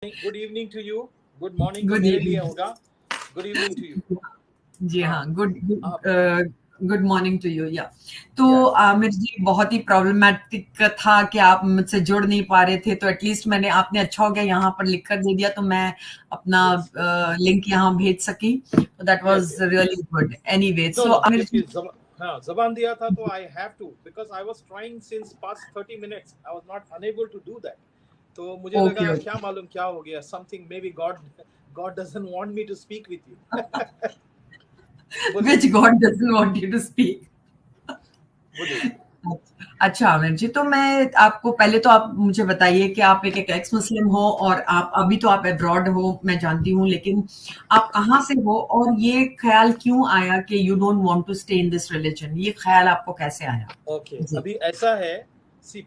Good evening to you. Good morning तो good मेरे लिए इवनिंग। होगा। Good evening to you. जी हाँ। हाँ, गुड आप गुड मॉर्निंग टू यू। या तो या आमिर जी, बहुत ही प्रॉब्लमेटिक था कि आप मुझसे जुड़ नहीं पा रहे थे, तो एटलीस्ट मैंने आपने अच्छा हो गया यहाँ पर लिख कर दे दिया, तो मैं अपना यस लिंक यहाँ भेज सकी, तो that yes was yes. Really good. Anyway, no so no, Aamir क्योंकि जी। हाँ, जबान दिया था तो I have to, because I was trying since past 30 minutes, I was not enable to do that. तो मुझे ओके लगा ओके। क्या मालूम क्या हो गया, something may be God God doesn't want me to speak with you. बोलिए which God doesn't want you to speak. बोलिए। अच्छा आमिर जी, तो मैं आपको पहले तो आप मुझे बताइए कि आप एक एक्स मुस्लिम हो, और आप अभी तो आप अब्रॉड हो, मैं जानती हूँ, लेकिन आप कहाँ से हो, और ये ख्याल क्यों आया कि you don't want to stay in this religion? ये ख्याल आपको कैसे आया? ओके, जी अभी ऐसा है।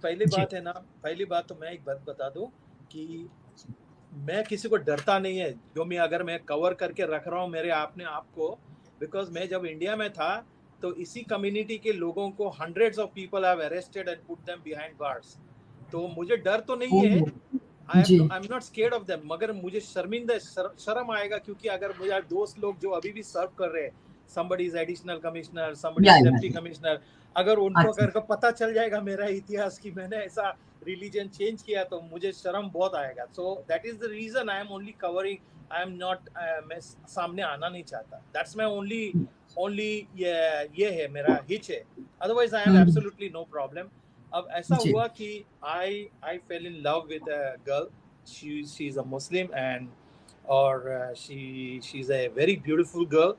पहली जी बात है ना, पहली बात तो मैं एक बात बता दूं कि मैं किसी को डरता नहीं है। जो मैं अगर मैं कवर करके रख रहा हूँ मेरे आपने आप को, बिकॉज मैं जब इंडिया में था तो इसी कम्युनिटी के लोगों को hundreds of people have arrested and put them behind bars. तो मुझे डर तो नहीं है। ओह, आई जी am not scared of them, मगर मुझे शर्म आएगा, क्योंकि अगर मुझे दोस्त लोग जो अभी भी सर्व कर रहे हैं, somebody is additional commissioner, somebody या is डेप्टी कमिश्नर, अगर उनको अच्छा अगर को पता चल जाएगा मेरा इतिहास कि मैंने ऐसा रिलीजन चेंज किया तो मुझे शर्म बहुत आएगा। So that is the reason I am only covering. I am not, मैं सामने आना नहीं चाहता। दैट्स माई ओनली ओनली ये है मेरा हिच है। Otherwise I have hmm, absolutely no problem. अब ऐसा जी हुआ कि I fell in love with a girl. She is a Muslim and और she is a very beautiful girl.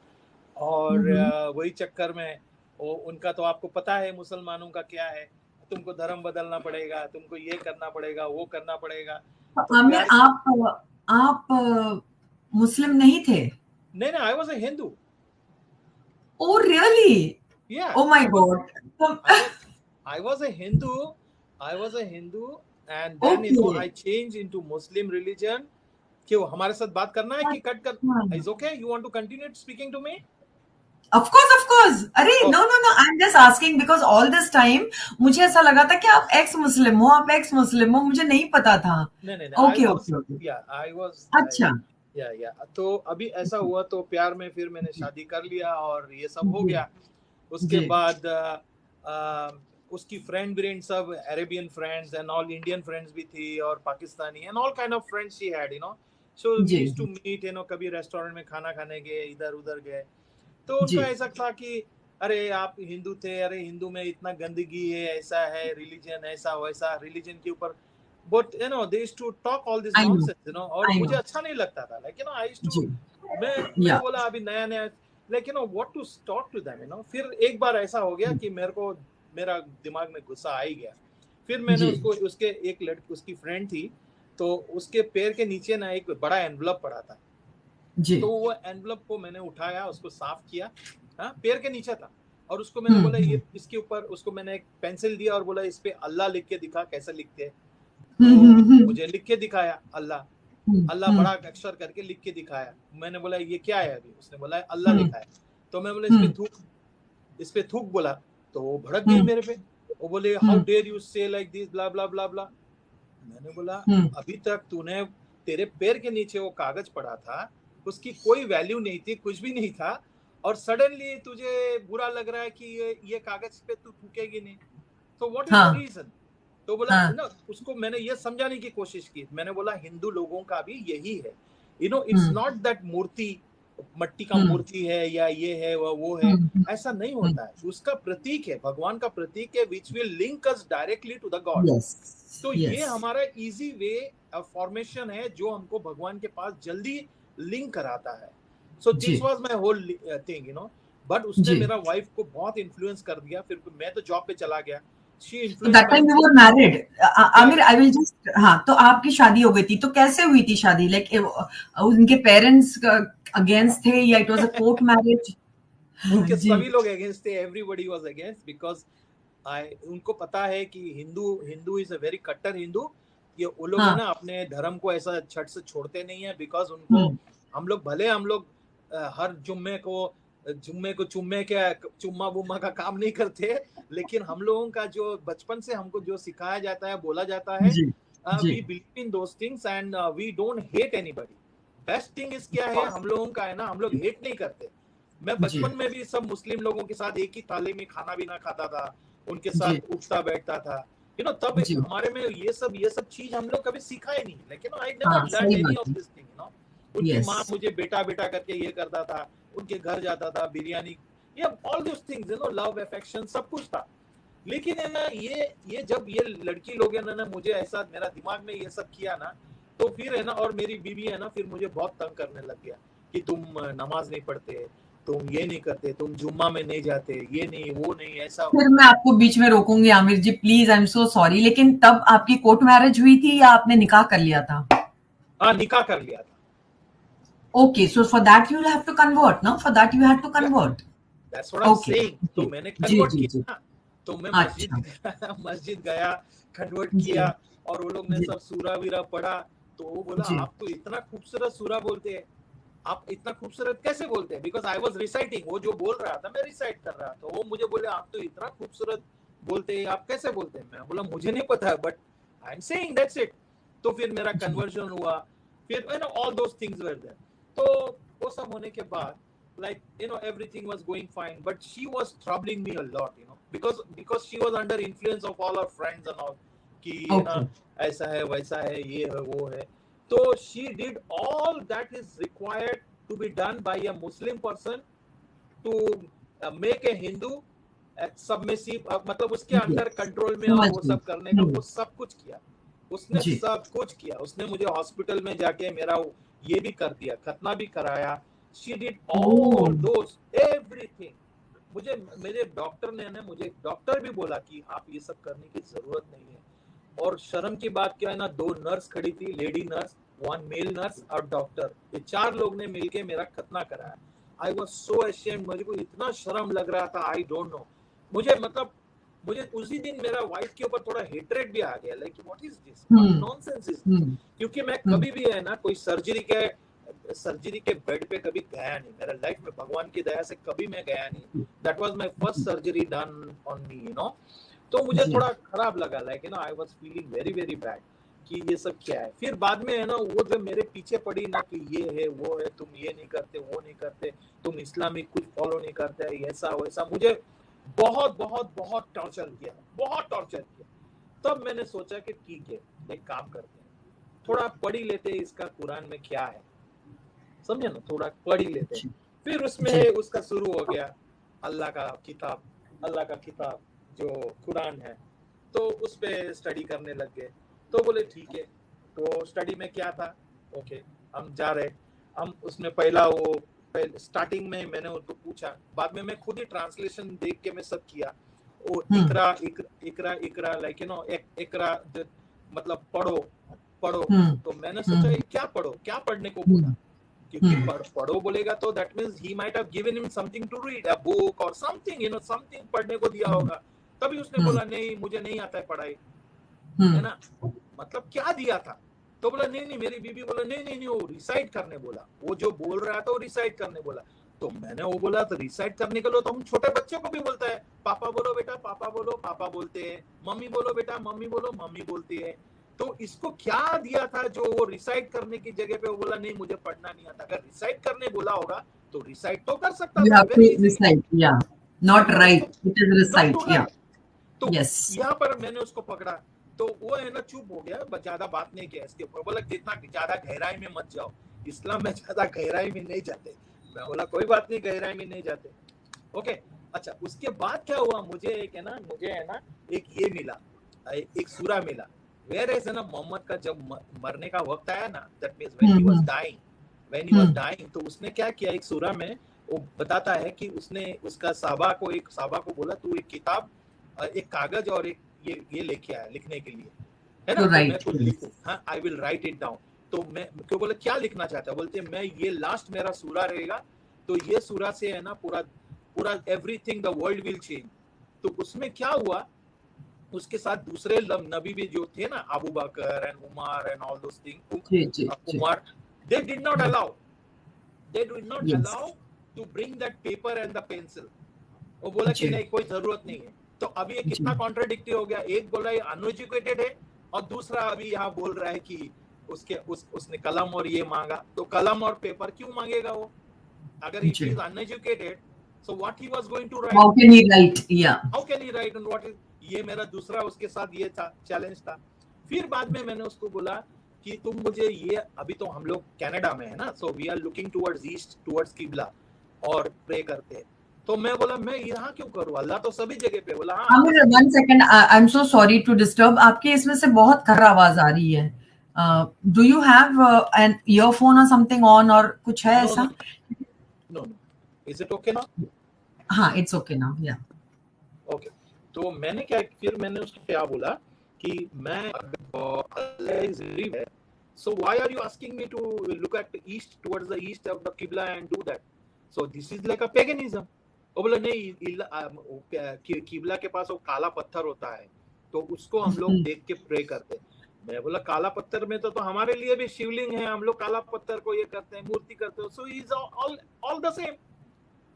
और हम्म। वही चक्कर में वो उनका तो आपको पता है मुसलमानों का क्या है, तुमको धर्म बदलना पड़ेगा, तुमको ये करना पड़ेगा, वो करना पड़ेगा। तो तो आमिर, प्यार, आप मुस्लिम नहीं थे? नहीं नहीं, I was a Hindu. Oh really? Ya oh my I was God. I was I was a Hindu. I was a Hindu and then okay. I change into Muslim religion. क्यों, हमारे साथ बात करना है कि कट कर? Is okay, you want to continue speaking to me? Of course, of course. अरे no okay. No no, I am just asking because all this time मुझे ऐसा लगा था कि आप एक्स मुस्लिम हो, आप एक्स मुस्लिम हो, मुझे नहीं पता था। नहीं नहीं नहीं, आई ओके वॉज, ओके ओके। या आई वॉज, अच्छा। या तो अभी ऐसा हुआ तो प्यार में फिर मैंने शादी कर लिया और ये सब हो जी गया। उसके जी बाद उसकी फ्रेंड सब Arabian friends and all, Indian friends भी थी और Pakistani and all kind of friends she had, so we जी यूज्ड टू मीट, कभी रेस्टोरेंट में खाना खाने गए, इधर उधर गए। तो उनका जी ऐसा था कि अरे आप हिंदू थे, अरे हिंदू में इतना गंदगी है, ऐसा है रिलीजन, ऐसा वैसा रिलीजन के ऊपर। But they used to talk all this I know nonsense, और आई मुझे नो। अच्छा नहीं लगता था, लाइक आई यूज्ड टू, जी मैं या बोला अभी नया नया, like what to talk to them. फिर एक बार ऐसा हो गया कि मेरे को, मेरा दिमाग में गुस्सा आ ही गया। फिर मैंने जी उसको, उसके एक लड़की, उसकी फ्रेंड थी, तो उसके पैर के नीचे ना एक बड़ा एनवलप पड़ा था। जी। तो वो एनवलप को मैंने उठाया, उसको साफ किया। हाँ, पैर के नीचे था। और उसको मैंने बोला ये, हम्म इसके ऊपर उसको मैंने एक पेंसिल दिया और बोला इस पे अल्लाह लिख के दिखा, कैसे लिखते हैं। हम्म तो हम्म हम्म मुझे लिख के दिखाया अल्लाह। अल्लाह हम्म बड़ा अक्षर करके लिख के दिखाया। मैंने बोला ये क्या है? अभी उसने बोला अल्लाह हम्म लिखा है। तो मैं बोला इस पे हम्म थूक, इस पे थूक बोला। तो वो भड़क गई हम्म मेरे पे। वो बोले हाउ हम्म डेयर यू से लाइक दिस, ब्ला ब्ला ब्ला ब्ला। मैंने बोला हम्म अभी तक तूने, तेरे पैर के नीचे वो कागज पड़ा था, उसकी कोई वैल्यू नहीं थी, कुछ भी नहीं था, और सडनली तुझे बुरा लग रहा है कि ये कागज पे तू थूकेगी नहीं, तो व्हाट इज द हाँ रीजन? तो बोला हाँ। ना, उसको मैंने ये समझाने की कोशिश की। मैंने बोला हिंदू लोगों का भी यही है, इट्स हम्म नॉट दैट मूर्ति मट्टी का हम्म मूर्ति है या ये है वो है, हम्म ऐसा नहीं हम्म। होता है। उसका प्रतीक है, भगवान का प्रतीक है, which will link us directly to the God. Yes तो ये यस हमारा इजी वे फॉर्मेशन है जो हमको भगवान के पास जल्दी लिंक कराता है। सो दिस जी was my whole thing, but उसने जी। मेरा वाइफ को बहुत इन्फ्लुएंस कर दिया। फिर मैं तो जॉब पे चला गया। शी तो influence that my, time you were married? या आमिर, आई विल जस्ट, हाँ, तो आपकी शादी हो गई थी, तो कैसे हुई थी शादी? लाइक उनके पेरेंट्स अगेंस्ट थे, या it was a court marriage? उनके जी। सभी लोग अगेंस्ट थे, everybody was against, because I, उनको पता है कि Hindu Hindu is a very कट्टर हिंदू। ये वो लोग है हाँ। ना, अपने धर्म को ऐसा छट से छोड़ते नहीं है, बिकॉज उनको, हम्म हम लोग भले, हम लोग हर जुम्मे को चुम्मे के चुम्मा बुम्मा का काम नहीं करते, लेकिन हम लोगों का जो बचपन से हमको जो सिखाया जाता है, बोला जाता है जी we believe in those things and we don't hate anybody. Best thing is क्या है, हम लोगों का है ना, हम लोग हेट नहीं करते। मैं बचपन में भी सब मुस्लिम लोगों के साथ एक ही थाली में खाना भी ना खाता था, उनके साथ उठता बैठता था, तब हमारे में ये सब चीज हम लोग कभी सीखा ही नहीं। लेकिन I never learn any of this thing, उनकी माँ मुझे बेटा बेटा करके ये करता था, उनके घर जाता था, बिरयानी, ये all this things, love affection सब कुछ था। लेकिन है ना, ये जब ये लड़की लोग है ना मुझे ऐसा, मेरा दिमाग में ये सब किया ना, तो फिर है ना, और मेरी बीवी है ना, फिर मुझे बहुत तंग करने लग गया कि तुम नमाज नहीं पढ़ते, तुम ये नहीं करते, तुम जुम्मा में नहीं जाते, ये नहीं वो नहीं, ऐसा। फिर मैं आपको बीच में रोकूंगी Aamir ji, please, I am so sorry, लेकिन तब आपकी कोर्ट मैरिज हुई थी या आपने निकाह कर लिया था? हाँ, निकाह कर लिया था। Okay, so for that you will have to convert, no? For that you had to convert. That's what I'm saying. तो मैंने कन्वर्ट किया, तो मैं मस्जिद गया, कन्वर्ट किया, और वो लोग ने सब सूरा वीरा पढ़ा। तो वो बोला, आप तो इतना खूबसूरत सूरा बोलते हैं, आप इतना खूबसूरत कैसे बोलते हैं? बिकॉज आई वॉज रिसाइटिंग, वो जो बोल रहा था मैं रिसाइट कर रहा था। वो मुझे बोले, आप तो इतना खूबसूरत बोलते हैं, आप कैसे बोलते हैं? मैं बोला, मुझे नहीं पता है, but I am saying that's it. तो फिर मेरा कन्वर्जन हुआ, फिर all those things were there. तो वो सब होने के बाद, like everything was going fine, but she was troubling me a lot, because she was under influence of all her friends and all, कि ऐसा है वैसा है, ये है वो है। तो she did all that is required to be done by a Muslim person to make a Hindu submissive, मतलब उसके अंडर कंट्रोल में, और वो सब करने का वो सब कुछ किया उसने, सब कुछ किया उसने। मुझे हॉस्पिटल में जाके मेरा ये भी कर दिया, खतना भी कराया। She did all those everything। मुझे मेरे डॉक्टर ने ना, मुझे डॉक्टर भी बोला कि आप ये सब करने की जरूरत नहीं है। और शर्म की बात क्या है ना, 2 नर्स खड़ी थी, लेडी नर्स, 1 मेल नर्स और डॉक्टर, ये 4 लोग ने मिलके मेरा खतना कराया। आई वाज सो अशेम्ड, मुझे को इतना शर्म लग रहा था, आई डोंट नो। मुझे उसी दिन मेरा वाइफ के ऊपर थोड़ा हेट्रेड भी आ गया, like what is this, nonsense is this. क्योंकि मैं कभी भी है ना कोई सर्जरी के बेड पे कभी गया नहीं, मेरा लाइफ में भगवान की दया से कभी मैं गया नहीं। That was my first surgery done on me, तो मुझे थोड़ा खराब लगा, like I was feeling very very bad कि ये सब क्या है। फिर बाद में है ना, वो जब मेरे पीछे पड़ी ना कि ये है वो है, तुम ये नहीं करते वो नहीं करते, तुम इस्लामिक कुछ फॉलो नहीं करते, ऐसा वैसा, मुझे बहुत बहुत बहुत टॉर्चर किया, बहुत टॉर्चर किया। तब मैंने सोचा कि ठीक है, एक काम करते हैं, थोड़ा पढ़ ही लेते इसका कुरान में क्या है, समझे ना, थोड़ा पढ़ ही लेते हैं। फिर उसमें उसका शुरू हो गया, अल्लाह का किताब जो कुरान है, तो उस पे स्टडी करने लग गए। तो बोले ठीक है, तो स्टडी में क्या था, ओके हम जा रहे, हम उसमें स्टार्टिंग में मैंने उनको पूछा, बाद में मैं खुद ही ट्रांसलेशन देख के मैं सब किया। वो इकरा लाइक इकरा मतलब पढ़ो। तो मैंने सोचा क्या पढ़ने को बोला, क्योंकि पढ़ो बोलेगा तो that means he might have given him something to read, a book और समथिंग, समथिंग पढ़ने को दिया होगा। तभी उसने बोला नहीं मुझे नहीं आता है पढ़ाई, है ना, मतलब क्या दिया था। तो बोला नहीं, मेरी बीबी बोला नहीं वो रिसाइट करने बोला, वो जो बोल रहा था वो रिसाइट करने बोला। तो मैंने वो बोला, तो रिसाइट करने के लिए तो हम छोटे बच्चों को भी बोलता है, पापा बोलो बेटा, पापा बोलो, पापा बोलते हैं, मम्मी बोलो बेटा, मम्मी बोलो, मम्मी बोलती है। तो इसको क्या दिया था जो वो रिसाइट करने की जगह पे वो बोला नहीं मुझे पढ़ना नहीं आता। अगर रिसाइट करने बोला होगा तो रिसाइट तो कर सकता था, not right, it is recite, या। तो यहाँ पर मैंने उसको पकड़ा, तो वो है ना चुप हो गया, ज्यादा बात नहीं किया इसके ऊपर। बोला जितना ज्यादा गहराई में मत जाओ, इस्लाम में ज्यादा गहराई में नहीं जाते। मैं बोला कोई बात नहीं, गहराई में नहीं जाते, ओके। अच्छा, उसके बाद क्या हुआ, मुझे है ना एक ये मिला, एक सूरा मिला, वेयर इज ना मोहम्मद का जब मरने का वक्त आया ना, that means when he was dying, तो उसने क्या किया, एक सूरा में वो बताता है कि उसने उसका साहबा को बोला तू एक किताब, एक कागज और एक ये लेके आया लिखने के लिए, है ना, मैं कुछ लिखूं, हाँ I will write it down. तो मैं क्यों बोले क्या लिखना चाहता है, बोलते मैं ये लास्ट मेरा सूरा रहेगा, तो ये सूरा से है ना पूरा everything the world will change. तो उसमें क्या हुआ, उसके साथ दूसरे नबी भी जो थे ना, Abu Bakr and Umar and all those things, Umar they did not allow to bring that paper and the pencil। वो बोला कि नहीं कोई जरूरत नहीं है। तो अभी ये कितना कॉन्ट्राडिक्टरी हो गया, एक बोला ये अनएजुकेटेड है, और दूसरा अभी यहाँ बोल रहा है कि उसने कलम और ये मांगा, तो कलम और पेपर क्यों मांगेगा वो? अगर if he is uneducated, so what he was going to write? How can he write? Yeah. How can he write and what is? ये मेरा दूसरा उसके साथ ये था चैलेंज था। फिर बाद में मैंने उसको बोला कि तुम मुझे ये, अभी तो हम लोग कनाडा में है ना, so we are looking towards east, towards किबला और प्रे करते हैं। तो मैं बोला मैं यहाँ क्यों करूँ, अल्लाह तो सभी जगह पे। बोला हाँ। Aamir, 1 second, I am so sorry to disturb, आपके इसमें से बहुत खर्रा आवाज आ रही है। Do you have an earphone और समथिंग ऑन, और कुछ है ऐसा? No, is it okay now? हाँ, it's okay now, yeah okay. तो मैंने क्या, फिर मैंने उसको क्या बोला कि मैं so why are you asking me to look at the east, towards the east of the qibla and do that? So this is like a paganism. वो बोला नहीं, किबला के पास वो काला पत्थर होता है तो उसको हम लोग देख के प्रे करते। मैं बोला काला पत्थर में तो हमारे लिए भी शिवलिंग है, हम लोग काला पत्थर को ये करते हैं, मूर्ति करते हैं, so is all the same,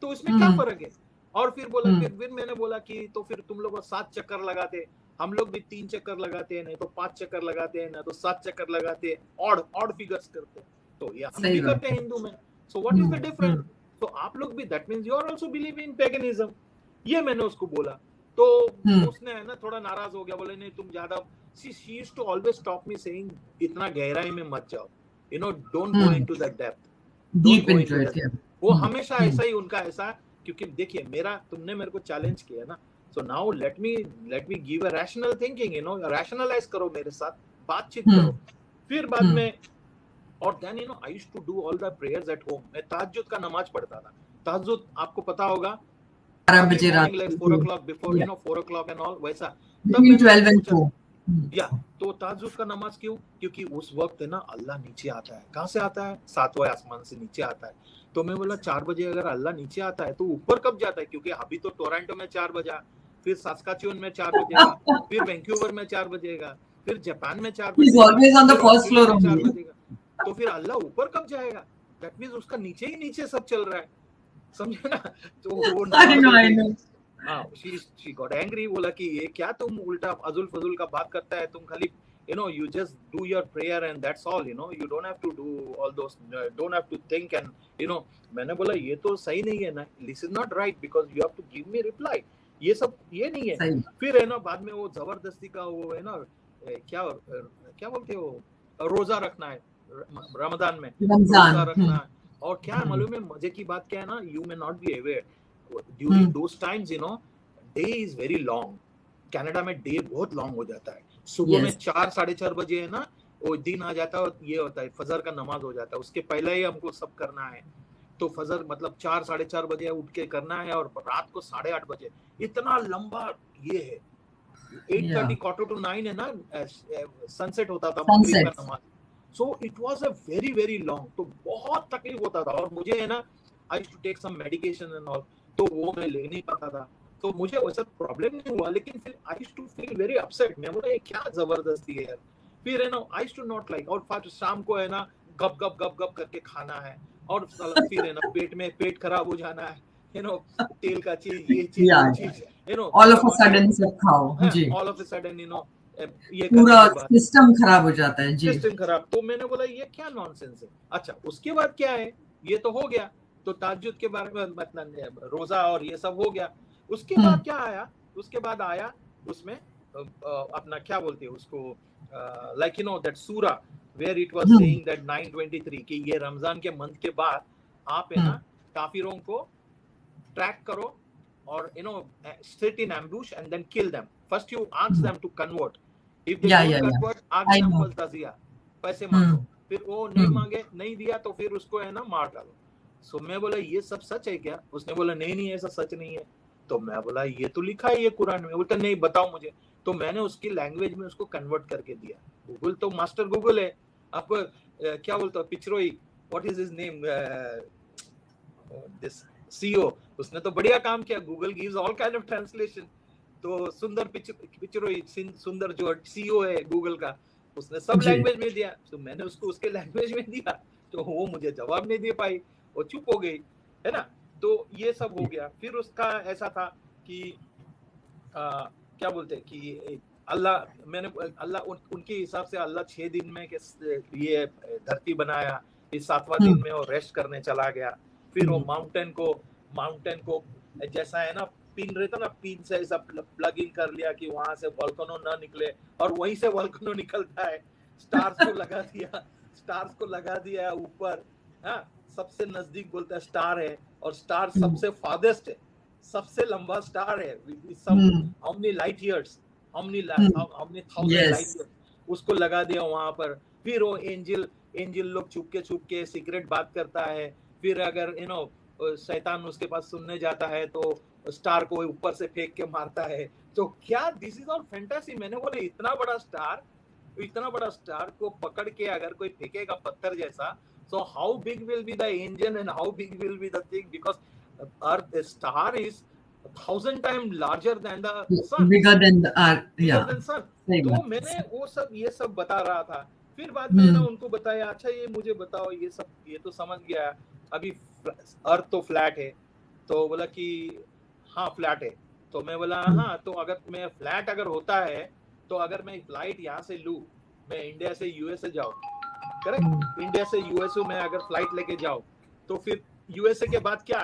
तो इसमें क्या फर्क है? और फिर बोला, फिर मैंने बोला कि तो फिर तुम लोग 7 चक्कर लगाते, हम लोग भी 3 चक्कर लगाते हैं, नहीं तो 5 चक्कर लगाते हैं, ना तो 7 चक्कर लगाते हैं, ऑड फिगर्स करते हैं, तो ये हम भी करते हैं हिंदू में। So what is the difference? तो आप लोग भी, that means you are also believe in paganism. ये मैंने उसको बोला, तो उसने है ना थोड़ा नाराज हो गया, बोले नहीं तुम ज्यादा, she used to always stop me saying इतना गहराई में मत जाओ, you know, don't go into that depth, deep into it. वो हमेशा ऐसा ही, उनका ऐसा, क्योंकि देखिए मेरा, तुमने मेरे को चैलेंज किया ना, so now let me give a rational thinking, you know, rationalize करो मेरे साथ, बातचीत करो। फिर बाद में, और then you know I used to do all the prayers at home. मैं तहज्जुद का नमाज पढ़ता था। तहज्जुद आपको पता होगा 12 बजे रात, 4 o'clock before, you know, 4 o'clock and all, वैसा। तब 12 and 4 या तो तहज्जुद का नमाज क्यों? क्योंकि उस वक्त है ना अल्लाह नीचे आता है। कहाँ से आता है? 7वें आसमान से नीचे आता है। तो मैं बोला 4 बजे अगर अल्लाह नीचे आता है तो ऊपर कब जाता है? क्योंकि अभी तो टोरंटो में 4 बजा, फिर सास्काचुअन में 4 बजेगा, फिर वैंकूवर में 4 बजेगा, फिर जापान में 4 बजेगा, तो फिर अल्लाह ऊपर कब जाएगा? दैट मींस उसका नीचे ही नीचे सब चल रहा है, समझे ना? तो वो हाँ, she got angry, बोला कि ये क्या तुम उल्टा अजुल फजुल का बात करता है, तुम खाली you know you just do your prayer and that's all, you know, you don't have to do all those, don't have to think and you know। मैंने बोला ये तो सही नहीं है ना, this is not right because you have to give me reply, ये सब ये नहीं है। फिर है ना बाद में वो जबरदस्ती का वो है ना, क्या बोलते हो, रोजा रखना है रमजान में, रोजा रखना है। और क्या मालूम है मजे की बात क्या है ना, you may not be aware during those times, you know, day is very long। Canada में डे बहुत लॉन्ग हो जाता है। सुबह में 4 साढ़े 4 बजे है ना वो दिन आ जाता है और ये होता है फजर का नमाज हो जाता है, उसके पहले ही हमको सब करना है। तो फजर मतलब 4 साढ़े 4 बजे उठ के करना है और रात को 8:30 बजे, इतना लंबा ये है। 8:30 quarter to 9 है ना सनसेट होता था मगरिब का नमाज। So it was a very very long, तो बहुत तकलीफ होता था। और मुझे है ना I used to take some medication and all, तो वो मैं ले नहीं पाता था, तो मुझे वैसा प्रॉब्लम नहीं हुआ। लेकिन फिर I used to feel very upset, मैं बोला ये क्या जबरदस्ती है यार। फिर है ना I used to not like, और फिर शाम को है ना गप गप गप गप करके खाना है, और फिर है ना पेट खराब हो जाना है, यू नो, तेल का चीज, ये चीज, you know, all of a sudden सब खाओ जी, all of a sudden, you know, ये पूरा सिस्टम खराब हो जाता है जी, सिस्टम खराब। तो मैंने बोला ये क्या नॉनसेंस है। अच्छा उसके बाद क्या है, ये तो हो गया, तो तहज्जुद के बारे में मतलब रोजा और ये सब हो गया। उसके बाद क्या आया, उसके बाद आया उसमें अपना क्या बोलते हैं उसको, लाइक यू नो दैट सूरा where it was saying that 9:23 कि ये रमजान के मंथ के बाद आप है ना काफिरों को ट्रैक करो और you know sit in ambush and then kill them. First you ask them to convert, if they don't convert ask them for तजिया, पैसे मांगो। फिर वो नहीं मांगे, नहीं दिया तो फिर उसको है ना मार डालो। सो मैं बोला ये सब सच है क्या? उसने बोला नहीं ऐसा सच नहीं है। तो मैं बोला ये तो लिखा है ये कुरान में। बोलता नहीं बताओ मुझे। तो मैंने उसकी लैंग्वेज में उसको कन्वर्ट करके दिया। गूगल तो मास्टर गूगल है। आपको क्या बोलता है Pichai, what is his name, this CEO, उसने तो बढ़िया काम किया। Google gives all kind of translation. तो सुंदर पिचरोई, सुंदर जो सीईओ है गूगल का, उसने सब लैंग्वेज में दिया। तो मैंने उसको उसके लैंग्वेज में दिया, तो वो मुझे जवाब नहीं दे पाई, वो चुप हो गई, है ना। तो ये सब हो गया। फिर उसका ऐसा था कि क्या बोलते हैं कि अल्लाह मैंने अल्लाह उनके हिसाब से अल्लाह 6 दिन में ये धरती बनाया, इस 7वां दिन में वो रेस्ट करने चला गया। फिर वो माउंटेन को जैसा है ना पिन रहता ना, पिन से ऐसा प्लग इन कर लिया कि वहां से वोल्केनो ना निकले, और वहीं से वोल्केनो निकलता है। स्टार्स को लगा दिया ऊपर। हाँ, सबसे नजदीक बोलता है स्टार है, और स्टार सबसे फार्देस्ट है, सबसे लंबा स्टार है। How many light years, how many 1000 light years, उसको लगा दिया वहां पर। फिर वो एंजल लोग छुप के सीक्रेट बात करता है। फिर अगर शैतान उसके पास सुनने जाता है तो स्टार को ऊपर से फेंक के मारता है। तो क्या दिस इज ऑल फैंटेसी। मैंने बोले इतना बड़ा स्टार को पकड़ के अगर कोई फेंकेगा पत्थर जैसा, so how big will be the engine and how big will be the thing, because earth, the star is 1,000 times larger than the sun, bigger than the earth, bigger than sun. तो मैंने वो सब ये सब बता रहा था। फिर बाद में ना उनको बताया, अच्छा ये मुझे बताओ, ये तो समझ गया, अभी अर्थ तो फ्लैट है। तो बोला कि हाँ फ्लैट है। तो मैं बोला हाँ, तो अगर मैं फ्लैट अगर होता है तो अगर मैं फ्लाइट यहाँ से लूँ, मैं इंडिया से यूएसए जाऊँ, करेक्ट, इंडिया से यूएसए में अगर फ्लाइट लेके जाओ तो फिर यूएसए के बाद क्या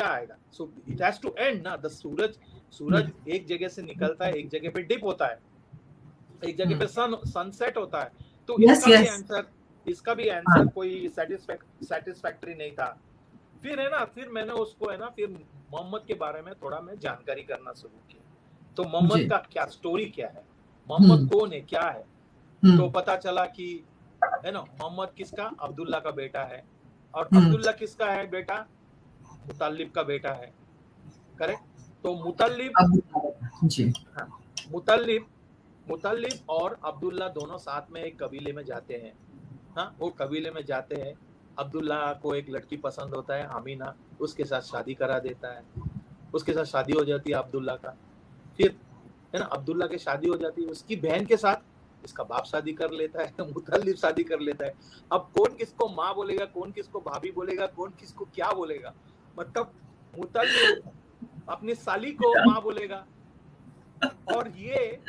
आएगा, so it has to end ना। द सूरज एक जगह से निकलता है, एक जगह पे डिप होता है, एक जगह पे सनसेट होता है। तो इसका भी आंसर कोई सेटिस्फैक्टरी नहीं था। फिर है ना, फिर मैंने उसको है ना, फिर मोहम्मद के बारे में थोड़ा मैं जानकारी करना शुरू किया। तो मोहम्मद का क्या स्टोरी क्या है, मोहम्मद कौन है, क्या है। तो पता चला कि है ना, मोहम्मद किसका, अब्दुल्ला का बेटा है। और अब्दुल्ला किसका है बेटा, मुतल्लिब का बेटा है, करेक्ट। तो मुतल्लिब और अब्दुल्ला दोनों साथ में एक कबीले में जाते हैं। हाँ, वो कबीले में जाते हैं। अब्दुल्ला को एक लड़की पसंद होता है, आमीना, उसके साथ शादी करा देता है। उसके साथ शादी हो जाती है अब्दुल्ला का। फिर है ना, अब्दुल्ला की शादी हो जाती है, उसकी बहन के साथ इसका बाप शादी कर लेता है, मुतल्लिब शादी कर लेता है। अब कौन किसको माँ बोलेगा, कौन किसको भाभी बोलेगा, कौन किसको क्या बोलेगा। मतलब मुतल्लिब अपनी साली को माँ बोलेगा, और ये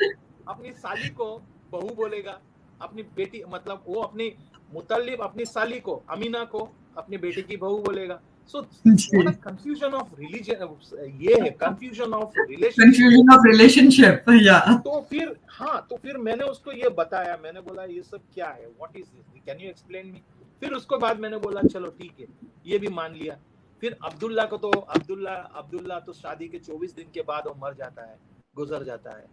अपनी साली को बहू बोलेगा। अपनी बेटी, मतलब वो अपनी मुतल्लिब अपनी साली को, अमीना को, अपनी बेटी की बहू बोलेगा। So what a confusion of religion, ये है confusion of relationship, yeah. तो फिर मैंने उसको ये बताया, मैंने बोला ये सब क्या है, what is this, can you explain me। फिर उसको बाद मैंने बोला चलो ठीक है, ये भी मान लिया। फिर अब्दुल्ला तो शादी के 24 दिन के बाद वो मर जाता है, गुजर जाता है।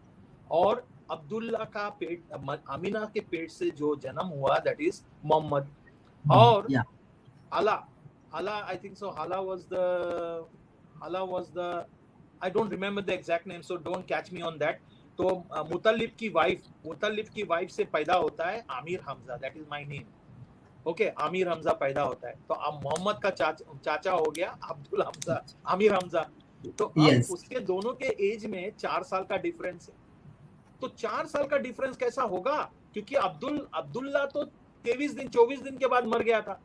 और अब्दुल्ला का पेट, अमीना के पेट से जो जन्म हुआ, दैट इज मोहम्मद। और Hala, I think so. Hala was the, I don't remember the exact name, so don't catch me on that. तो मुतल्लिब की वाइफ से पैदा होता है Aamir Hamza, that is my name. Okay, Aamir Hamza पैदा होता है। तो अब मोहम्मद का चाचा हो गया अब्दुल हमजा, आमिर हमजा। तो अब उसके दोनों के एज में 4 साल का डिफरेंस है। तो 4 साल का डिफरेंस कैसा होगा, क्योंकि अब्दुल्ला तो 24 दिन के बाद मर गया था।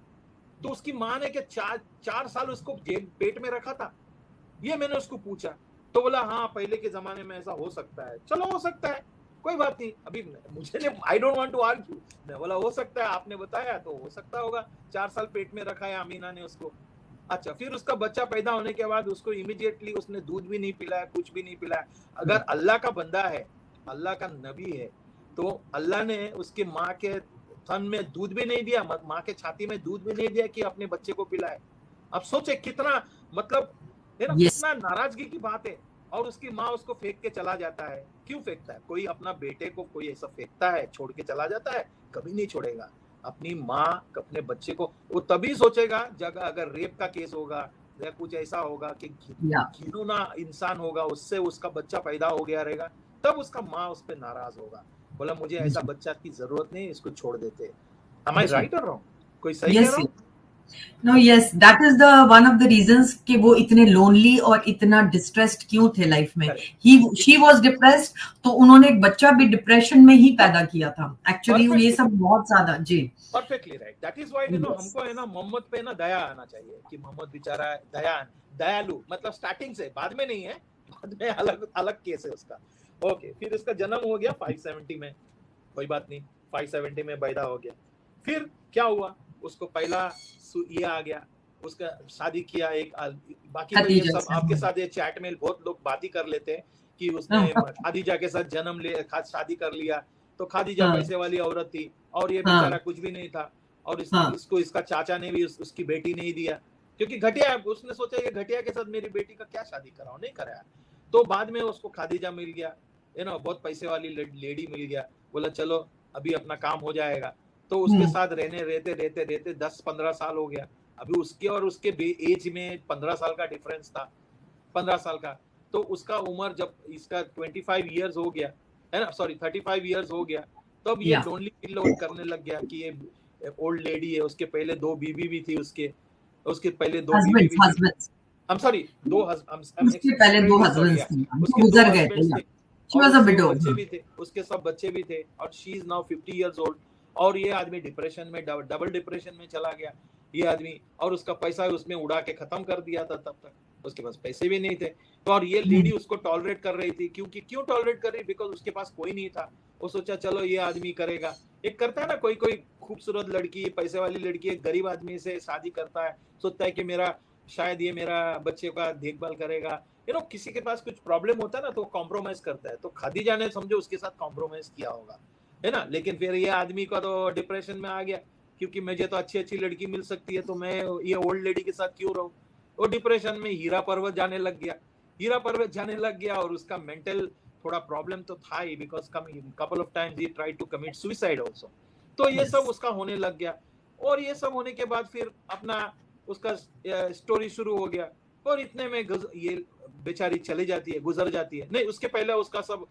तो उसकी माँ ने क्या 4 साल उसको पेट में रखा था। ये मैंने उसको पूछा, तो बोला हाँ पहले के जमाने में ऐसा हो सकता है। चलो हो सकता है, कोई बात नहीं। अभी मुझे I don't want to argue, मैं बोला हो सकता है, आपने बताया तो हो सकता होगा। 4 साल पेट में रखा है अमीना ने उसको। अच्छा, फिर उसका बच्चा पैदा होने के बाद उसको इमीडिएटली उसने दूध भी नहीं पिलाया, कुछ भी नहीं पिलाया। अगर अल्लाह का बंदा है, अल्लाह का नबी है, तो अल्लाह ने उसके माँ के थन में दूध भी नहीं दिया, माँ के छाती में दूध भी नहीं दिया कि अपने बच्चे को पिलाए। अब सोचे कितना, मतलब है ना, कितना नाराजगी की बात है। और उसकी माँ उसको फेंक के चला जाता है। क्यों फेंकता है? कोई अपना बेटे को कोई ऐसा फेंकता है, छोड़ के चला जाता है? कभी नहीं छोड़ेगा। अपनी माँ अपने बच्चे को, वो तभी सोचेगा जब अगर रेप का केस होगा या कुछ ऐसा होगा कि घिनौना इंसान होगा, उससे उसका बच्चा पैदा हो गया रहेगा, तब उसका माँ उस पर नाराज होगा, बोला मुझे ऐसा बच्चा की जरूरत नहीं, इसको छोड़ देते। Am I right or wrong? कोई सही कह रहा हूँ? No, yes, that is the one of the reasons कि वो इतने lonely और इतना distressed क्यों थे लाइफ में। She was depressed, तो उन्होंने एक बच्चा भी डिप्रेशन में ही पैदा किया था। Actually ये सब बहुत ज्यादा, जी। Perfectly right. That is why हमको है ना मोहम्मद पे ना दया आना चाहिए कि मोहम्मद बेचारा दयालु, मतलब स्टार्टिंग से, बाद में नहीं है, बाद में अलग अलग केस है उसका। ओके, फिर उसका जन्म हो गया 570 में, कोई बात नहीं, 570 में पैदा हो गया। फिर क्या हुआ, उसको पहला ये आ गया, उसका शादी किया एक बाकी तो ये सब आपके साथ ये चैट में बहुत लोग बात ही कर लेते हैं कि उसने खादीजा के साथ जन्म ले शादी कर लिया। तो खादीजा पैसे वाली औरत थी और ये बेचारा कुछ भी नहीं था, और इसको इसका चाचा ने भी उसकी बेटी नहीं दिया, क्योंकि घटिया, उसने सोचा ये घटिया के साथ मेरी बेटी का क्या शादी कराऊं, नहीं कराया। तो बाद में उसको खादीजा मिल गया, बहुत पैसे वाली लेडी मिल गया, बोला चलो अभी अपना काम हो जाएगा। तो उसके साथ रहते 10-15 साल हो गया। अभी उसके और उसके एज में 15 साल का डिफरेंस था, 15 साल का। तो उसका उम्र जब इसका 25 इयर्स हो गया है ना, सॉरी 35 इयर्स हो गया, तब ये लोनली फील करने लग गया कि ये ओल्ड लेडी है। उसके पहले 2 बीवी भी थी, उसके पहले 2 बीवी भी थी, I'm sorry, उसके पहले 2 हस्बैंड्स थे, उसके गुजर गए थे, उसके सब बच्चे भी थे, और she is now 50 years old. और ये आदमी डिप्रेशन में, डबल डिप्रेशन में चला गया ये आदमी, और उसका पैसा उसमें उड़ा के खत्म कर दिया था। तब तक उसके पास पैसे भी नहीं थे, तो और ये लेडी उसको टॉलरेट कर रही थी, क्योंकि क्यों टॉलरेट कर रही, बिकॉज उसके पास कोई नहीं था। वो सोचा चलो ये आदमी करेगा, एक करता है ना कोई खूबसूरत लड़की, पैसे वाली लड़की एक गरीब आदमी से शादी करता है, सोचता है कि शायद ये मेरा बच्चे का देखभाल करेगा। किसी के पास कुछ प्रॉब्लम होता है ना, तो कॉम्प्रोमाइज करता है। तो खादीजा ने समझो उसके साथ कॉम्प्रोमाइज किया होगा, है ना। लेकिन फिर ये आदमी का तो डिप्रेशन में आ गया, क्योंकि मुझे तो अच्छी लड़की मिल सकती है, तो मैं ये ओल्ड लेडी के साथ क्यों रहूं। वो डिप्रेशन में हीरा पर्वत जाने लग गया, और उसका मेंटल थोड़ा प्रॉब्लम तो था ही, because couple of times he tried to commit suicide also. तो ये सब उसका होने लग गया, और ये सब होने के बाद फिर अपना उसका स्टोरी शुरू हो गया। और इतने में ये बेचारी चली जाती है, गुजर जाती है। नहीं, उसके पहले उसका सब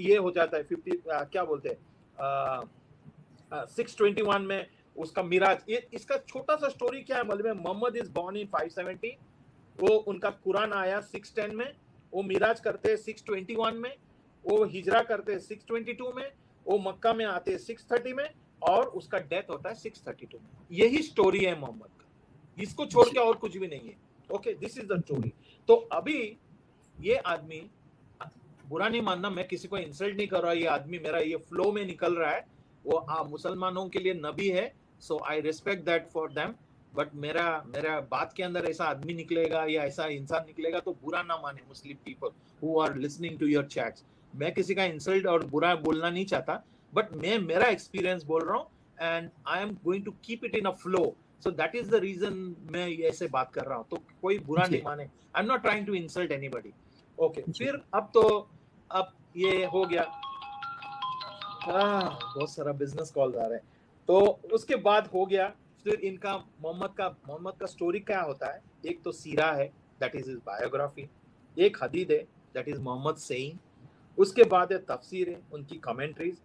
ये हो जाता है 50 क्या बोलते हैं 621 में उसका मिराज। ये इसका छोटा सा स्टोरी क्या है, मतलब मोहम्मद इज बॉर्न इन 570, वो उनका कुरान आया 610 में, वो मिराज करते हैं 621 में, वो हिजरा करते हैं 622 में, वो मक्का में आते हैं 630 में, और उसका डेथ होता है 632 में। यही स्टोरी है मोहम्मद का, इसको छोड़ के और कुछ भी नहीं है। Okay, this is the story. तो अभी ये आदमी, बुरा नहीं मानना, मैं किसी को इंसल्ट नहीं कर रहा, ये आदमी मेरा ये फ्लो में निकल रहा है, वो मुसलमानों के लिए नबी है, so I respect that for them. But मेरा बात के अंदर ऐसा आदमी निकलेगा या ऐसा इंसान निकलेगा तो बुरा ना माने Muslim people who are listening to your chats. मैं किसी का इंसल्ट और बुरा बोलना नहीं चाहता, बट मैं मेरा एक्सपीरियंस बोल रहा हूँ, and I am going to keep it in a flow. So that is the reason मैं ऐसे बात कर रहा हूँ, तो कोई बुरा नहीं माने। I'm not trying to insult anybody. Okay, फिर अब ये हो गया, बहुत सारा बिजनेस कॉल आ रहे हैं। तो उसके बाद हो गया फिर इनका मोहम्मद का स्टोरी क्या होता है। एक तो सीरा है, दैट इज हिज बायोग्राफी, एक हदीद है, दैट इज मोहम्मद सेइंग, उसके बाद है तफसीर है, उनकी कमेंट्रीज,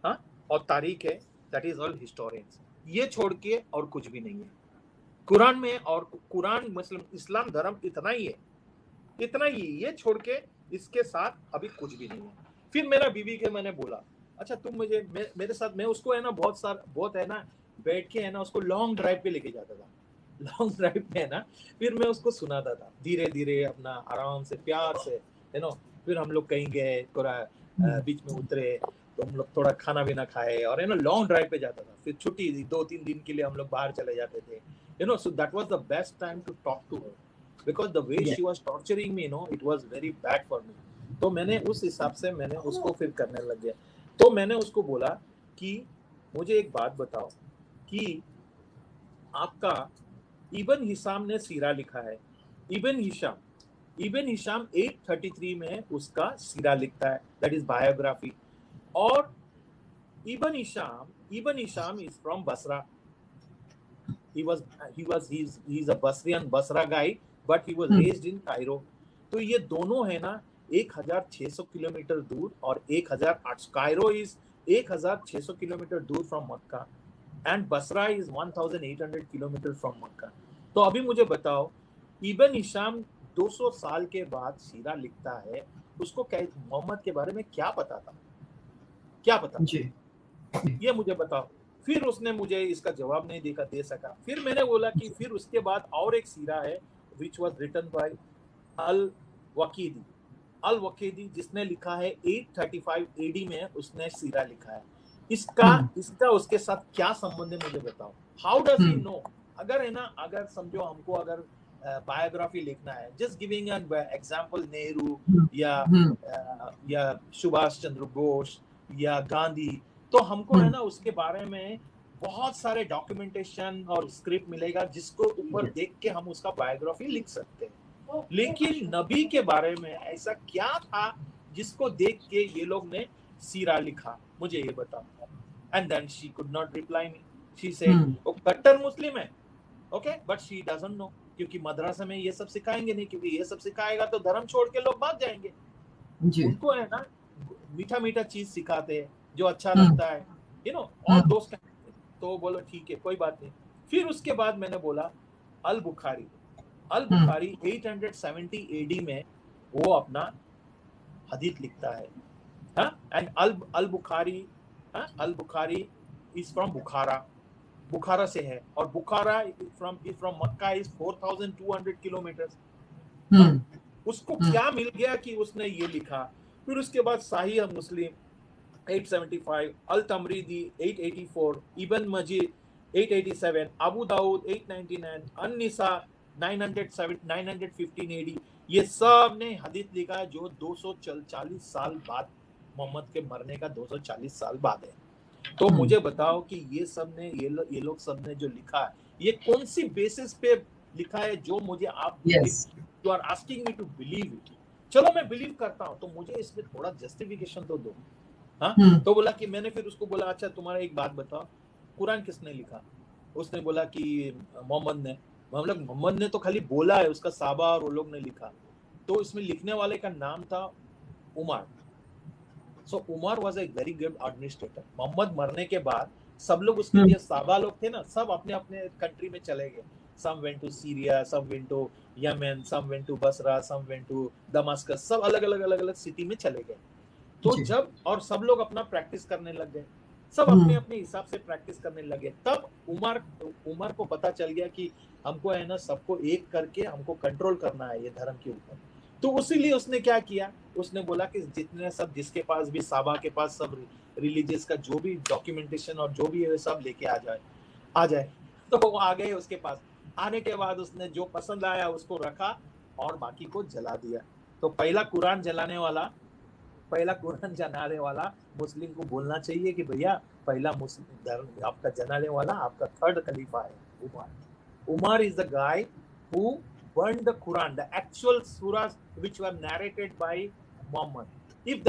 हाँ, और तारीख है, दैट इज ऑल हिस्टोरियंस। ये छोड़ के और कुछ भी नहीं है कुरान में, और कुरान मुस्लिम इस्लाम धर्म इतना ही है, ये छोड़ के इसके साथ अभी कुछ भी नहीं है। फिर मेरा बीवी के मैंने बोला, अच्छा तुम मेरे साथ, मैं उसको है ना बहुत है ना बैठ के है ना उसको लॉन्ग ड्राइव पे लेके जाता था, लॉन्ग ड्राइव पे है ना, फिर मैं उसको सुनाता था धीरे धीरे अपना आराम से प्यार से, है ना। फिर हम लोग कहीं गए, थोड़ा बीच में उतरे, तो हम लोग थोड़ा खाना भी ना खाए, और है ना लॉन्ग ड्राइव पे जाता था। फिर छुट्टी 2-3 दिन के लिए हम लोग बाहर चले जाते थे, so that was the best time to talk to her, because the way she was torturing me, it was very bad for me. तो मैंने उस हिसाब से मैंने उसको फिर करने लग गया। तो मैंने उसको बोला कि मुझे एक बात बताओ कि आपका इब्न हिशाम ने सीरा लिखा है, इब्न हिशाम 833 में उसका सीरा लिखता है, दैट इज बायोग्राफी। और इब्न Hisham is from Basra. He's a Basra guy, but he was raised in Cairo. तो ये दोनों है ना 1600 किलोमीटर दूर, और 1800, कायरो इज 1600 किलोमीटर दूर from Mecca, and Basra is 1800 kilometre from Mecca. तो अभी मुझे बताओ, इब्न हिशाम 200 साल के बाद सीरा लिखता है, उसको मोहम्मद के बारे में क्या पता था, क्या पता जी? ये मुझे बताओ। फिर उसने मुझे इसका जवाब नहीं दे सका। फिर मैंने बोला कि फिर उसके बाद और एक सीरा है, विच वाज रिटन बाय अल वकीदी, अल वकीदी जिसने लिखा है 835 एडी में, उसने सीरा लिखा है। इसका उसके साथ क्या संबंध है मुझे बताओ। How does he know? अगर है ना, अगर समझो हमको अगर बायोग्राफी लिखना है, just giving an example, Nehru या सुभाष चंद्र बोस या गांधी, तो हमको है ना उसके बारे में बहुत सारे डॉक्यूमेंटेशन और स्क्रिप्ट मिलेगा जिसको ऊपर देख के हम उसका बायोग्राफी लिख सकते हैं। लेकिन नबी के बारे में ऐसा क्या था जिसको देख के ये लोग ने सीरा लिखा, मुझे ये बताओ। And then she could not reply me, she said वो कट्टर मुस्लिम है, okay, but she doesn't know, क्योंकि मदरसा में ये सब सिखाएंगे नहीं, क्योंकि ये सब सिखाएगा तो धर्म छोड़ के लोग भाग जाएंगे। उनको है ना मीठा मीठा चीज सिखाते हैं जो अच्छा लगता है, यू नो, और दोस्त। तो बोलो ठीक है, कोई बात नहीं। फिर उसके बाद मैंने बोला अल बुखारी 870 एडी में वो अपना हदीस लिखता है, and Al Bukhari is from Bukhara से है, और Bukhara from Mecca is 4200 kilometre. उसको क्या मिल गया कि उसने ये लिखा। फिर उसके बाद साही मुस्लिम 875, अल तमरीदी 884, इब्न मजीद 887, अबू दाऊद 899, अन-निसा 915 एडी, ये सब ने हदीस लिखा है जो 240 साल बाद, मोहम्मद के मरने का 240 साल बाद है। तो मुझे बताओ कि ये सब ने, ये लोग सब ने जो लिखा है, ये कौन सी बेसिस पे लिखा है जो मुझे आप you are asking me to believe it. चलो मैं बिलीव करता हूँ, तो मुझे इसमें थोड़ा जस्टिफिकेशन तो दो। हाँ, तो बोला कि मैंने फिर उसको बोला अच्छा तुम्हारा एक बात बताओ, कुरान किसने लिखा? उसने बोला कि मोहम्मद ने। मतलब मोहम्मद ने तो खाली बोला है, उसका साहबा और वो लोग ने लिखा। तो इसमें लिखने वाले का नाम था Umar. So Umar was a very good administrator. Muhammad मरने के बाद सब लोग उसके लिए साहबा लोग थे ना, सब अपने अपने कंट्री में चले गए। Some went to Syria, some went to Yemen, some went to Basra, some went to Damascus, सब अलग अलग सिटी में चले गए। तो जब और सब लोग अपना प्रैक्टिस करने लग गए, सब अपने अपने हिसाब से प्रैक्टिस करने लगे, तब उमर को पता चल गया कि हमको है ना सबको एक करके हमको कंट्रोल करना है ये धर्म के ऊपर। तो इसीलिए उसने क्या किया, उसने बोला कि जितने सब, जिसके पास भी साहबा के पास सब रिलीजियस का जो भी डॉक्यूमेंटेशन और जो भी है सब लेके आ जाए। तो वो आ गए उसके पास। आने के बाद उसने जो पसंद आया उसको रखा और बाकी को जला दिया। तो पहला कुरान जलाने वाला मुस्लिम को बोलना चाहिए कि भैया पहला मुस्लिम धर्म आपका जलाने वाला आपका थर्ड खलीफा है Umar is the guy who burned the Quran, the actual surahs which were narrated by Muhammad. If